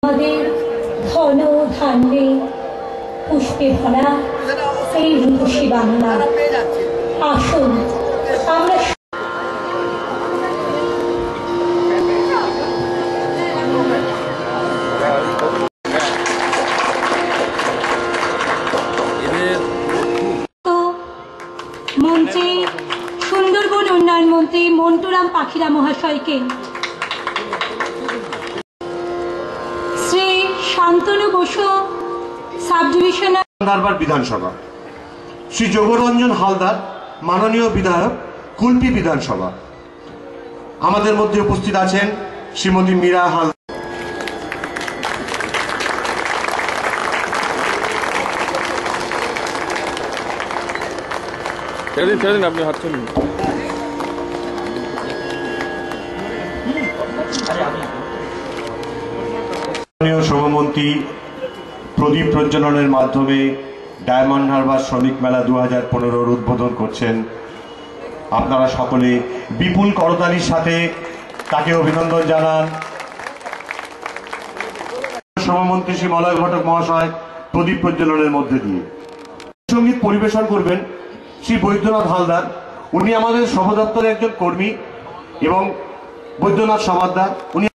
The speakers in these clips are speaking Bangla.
আমাদের ধন ধান্যে পুষ্পে ভরা এই রূপসী বাংলা। আসুন আমরা মন্ত্রী সুন্দরবন উন্নয়ন মন্ত্রী মন্টুরাম পাখিরা মহাশয়কে, শ্রী শান্তনু বসু সাব ডিভিশনাল দরবার বিধানসভা, শ্রী যোগরঞ্জন হালদার মাননীয় বিধায়ক কুলপি বিধানসভা। আমাদের মধ্যে উপস্থিত আছেন শ্রীমতী মীরা হালদার। আপনি হাত চলুন। শ্রমমন্ত্রী প্রদীপ প্রজ্বলনের মাধ্যমে ডায়মন্ড হারবার শ্রমিক মেলা 2015 উদ্বোধন করছেন। আপনারা সকলে বিপুল করতালির সাথে তাকে অভিনন্দন জানান। শ্রমমন্ত্রী শ্রী মলয় ঘটক মহাশয় প্রদীপ প্রজ্বলনের মধ্যে দিয়ে সঙ্গীত পরিবেশন করবেন শ্রী বৈদ্যনাথ হালদার। উনি আমাদের সহ দপ্তরের একজন কর্মী এবং বৈদ্যনাথ সমাদ্দার। উনি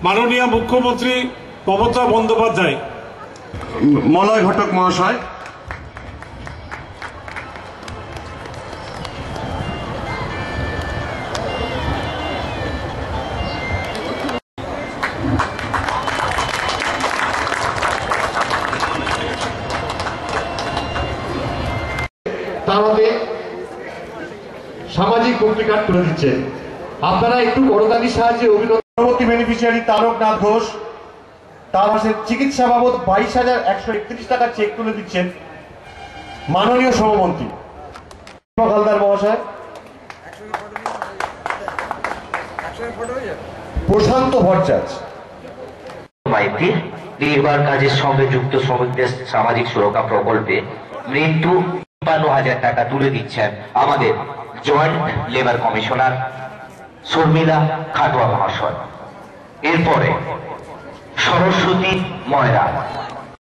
মাননীয় মুখ্যমন্ত্রী মমতা বন্দ্যোপাধ্যায় মলয় ঘটক মহাশয়, তার মধ্যে সামাজিক পত্রিকা তুলে দিচ্ছে। আপনারা একটু করতালির সাহায্যে পরবর্তী বেনিফিশিয়ারি তারকনাথ ঘোষ, তার পাশে চিকিৎসা বাবদ 22,131 টাকা চেক তুলে দিচ্ছেন মাননীয় শ্রমমন্ত্রী হালদার মহাশয়। প্রশান্ত ভট্টাচার্য নির্মাণ কাজের সঙ্গে যুক্ত শ্রমিকদের সামাজিক সুরক্ষা প্রকল্পে মৃত্যু 52,000 টাকা তুলে দিচ্ছেন আমাদের জয়েন্ট লেবার কমিশনার শর্মিলা খাটোয়া মহাশয়। এরপরে সরস্বতী ময়রা